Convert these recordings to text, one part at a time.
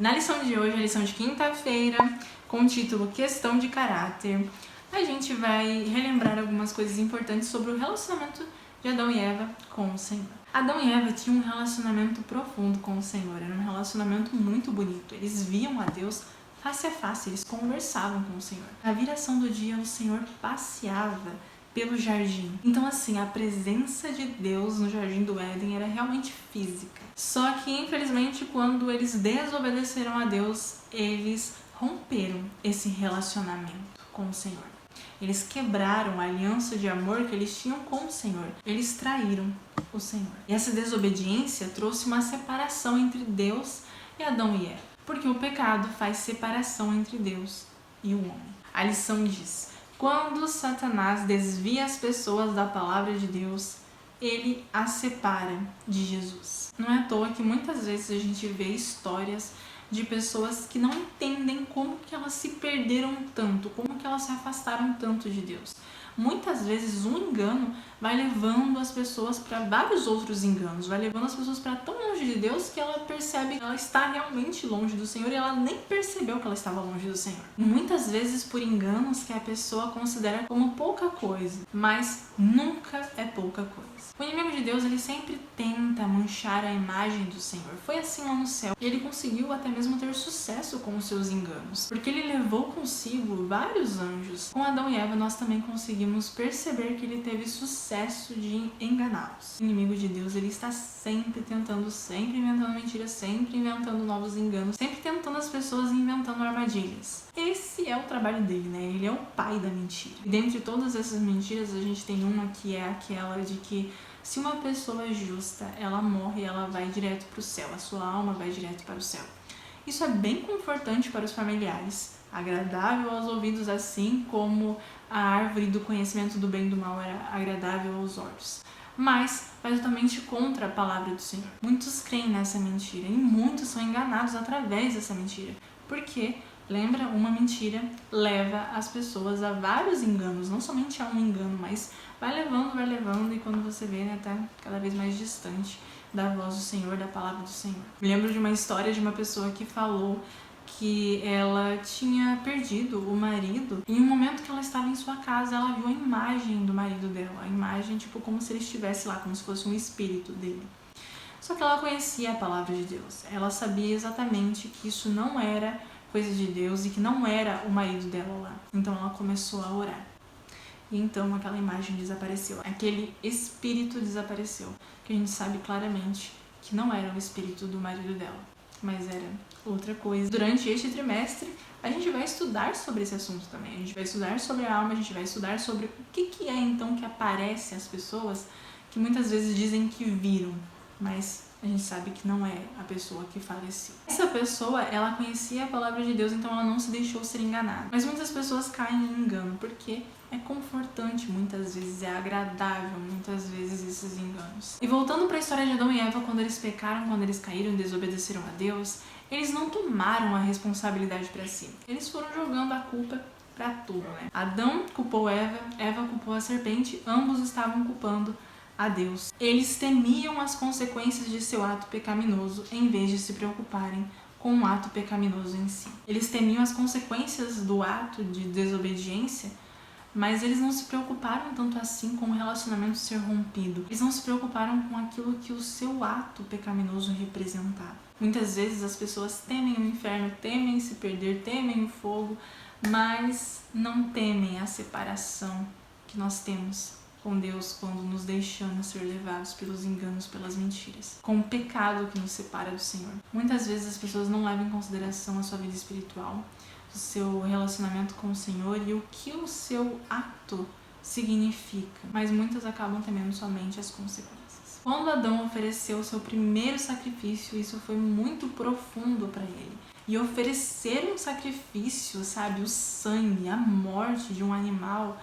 Na lição de hoje, a lição de quinta-feira, com o título Questão de Caráter, a gente vai relembrar algumas coisas importantes sobre o relacionamento de Adão e Eva com o Senhor. Adão e Eva tinham um relacionamento profundo com o Senhor, era um relacionamento muito bonito. Eles viam a Deus face a face, eles conversavam com o Senhor. Na viração do dia, o Senhor passeava pelo jardim. Então, assim, a presença de Deus no jardim do Éden era realmente física. Só que, infelizmente, quando eles desobedeceram a Deus, eles romperam esse relacionamento com o Senhor. Eles quebraram a aliança de amor que eles tinham com o Senhor. Eles traíram o Senhor. E essa desobediência trouxe uma separação entre Deus e Adão e Eva. Porque o pecado faz separação entre Deus e o homem. A lição diz: quando Satanás desvia as pessoas da palavra de Deus, ele as separa de Jesus. Não é à toa que muitas vezes a gente vê histórias de pessoas que não entendem como que elas se perderam tanto, como que elas se afastaram tanto de Deus. Muitas vezes um engano vai levando as pessoas para vários outros enganos, vai levando as pessoas para tão longe de Deus que ela percebe que ela está realmente longe do Senhor e ela nem percebeu que ela estava longe do Senhor. Muitas vezes por enganos que a pessoa considera como pouca coisa, mas nunca é pouca coisa. O inimigo de Deus, ele sempre tenta manchar a imagem do Senhor. Foi assim lá no céu. E ele conseguiu até mesmo ter sucesso com os seus enganos, porque ele levou consigo vários anjos. Com Adão e Eva, nós também conseguimos perceber que ele teve sucesso de enganá-los. O inimigo de Deus, ele está sempre tentando, sempre inventando mentiras, sempre inventando novos enganos, sempre tentando as pessoas inventando armadilhas. Esse é o trabalho dele, né? Ele é o pai da mentira. E dentre todas essas mentiras, a gente tem uma que é aquela de que se uma pessoa é justa, ela morre e ela vai direto para o céu, a sua alma vai direto para o céu. Isso é bem confortante para os familiares, agradável aos ouvidos, assim como a árvore do conhecimento do bem e do mal era agradável aos olhos. Mas vai totalmente contra a palavra do Senhor. Muitos creem nessa mentira e muitos são enganados através dessa mentira. Porque, lembra, uma mentira leva as pessoas a vários enganos, não somente a um engano, mas vai levando e quando você vê, né, tá cada vez mais distante da voz do Senhor, da palavra do Senhor. Me lembro de uma história de uma pessoa que falou que ela tinha perdido o marido e em um momento que ela estava em sua casa, ela viu a imagem do marido dela, a imagem tipo como se ele estivesse lá, como se fosse um espírito dele. Só que ela conhecia a palavra de Deus, ela sabia exatamente que isso não era coisa de Deus e que não era o marido dela lá. Então ela começou a orar. E então aquela imagem desapareceu, aquele espírito desapareceu, que a gente sabe claramente que não era o espírito do marido dela, mas era outra coisa. Durante este trimestre, a gente vai estudar sobre esse assunto também. A gente vai estudar sobre a alma, a gente vai estudar sobre o que é então que aparece às pessoas que muitas vezes dizem que viram, mas a gente sabe que não é a pessoa que faleceu. Essa pessoa, ela conhecia a palavra de Deus, então ela não se deixou ser enganada. Mas muitas pessoas caem em engano, porque é confortante, muitas vezes é agradável, muitas vezes esses enganos. E voltando para a história de Adão e Eva, quando eles pecaram, quando eles caíram e desobedeceram a Deus, eles não tomaram a responsabilidade para si. Eles foram jogando a culpa para tudo, né? Adão culpou Eva, Eva culpou a serpente, ambos estavam culpando a Deus. Eles temiam as consequências de seu ato pecaminoso em vez de se preocuparem com o ato pecaminoso em si. Eles temiam as consequências do ato de desobediência, mas eles não se preocuparam tanto assim com o relacionamento ser rompido. Eles não se preocuparam com aquilo que o seu ato pecaminoso representava. Muitas vezes as pessoas temem o inferno, temem se perder, temem o fogo, mas não temem a separação que nós temos com Deus quando nos deixamos ser levados pelos enganos, pelas mentiras, com o pecado que nos separa do Senhor. Muitas vezes as pessoas não levam em consideração a sua vida espiritual, o seu relacionamento com o Senhor e o que o seu ato significa, mas muitas acabam temendo somente as consequências. Quando Adão ofereceu o seu primeiro sacrifício, isso foi muito profundo para ele. E oferecer um sacrifício, sabe, o sangue, a morte de um animal,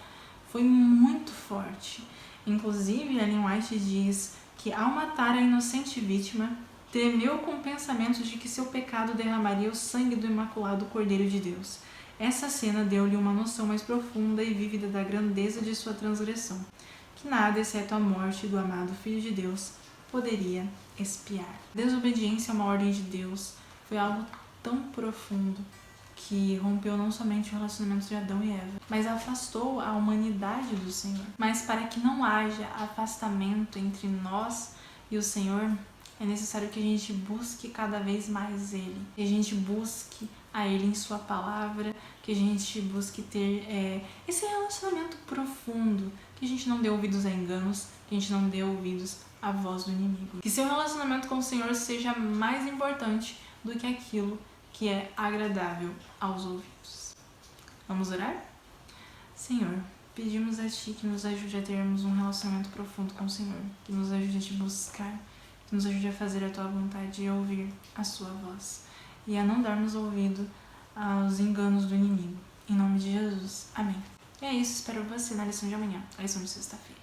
foi muito forte. Inclusive, Ellen White diz que ao matar a inocente vítima, temeu com o pensamento de que seu pecado derramaria o sangue do imaculado Cordeiro de Deus. Essa cena deu-lhe uma noção mais profunda e vívida da grandeza de sua transgressão, que nada, exceto a morte do amado Filho de Deus, poderia expiar. Desobediência a uma ordem de Deus foi algo tão profundo que rompeu não somente o relacionamento de Adão e Eva, mas afastou a humanidade do Senhor. Mas para que não haja afastamento entre nós e o Senhor, é necessário que a gente busque cada vez mais Ele, que a gente busque a Ele em Sua palavra, que a gente busque ter esse relacionamento profundo, que a gente não dê ouvidos a enganos, que a gente não dê ouvidos à voz do inimigo. Que seu relacionamento com o Senhor seja mais importante do que aquilo que é agradável aos ouvidos. Vamos orar? Senhor, pedimos a Ti que nos ajude a termos um relacionamento profundo com o Senhor, que nos ajude a Te buscar, que nos ajude a fazer a Tua vontade e a ouvir a Sua voz, e a não darmos ouvido aos enganos do inimigo. Em nome de Jesus. Amém. E é isso, espero você na lição de amanhã, a lição de sexta-feira.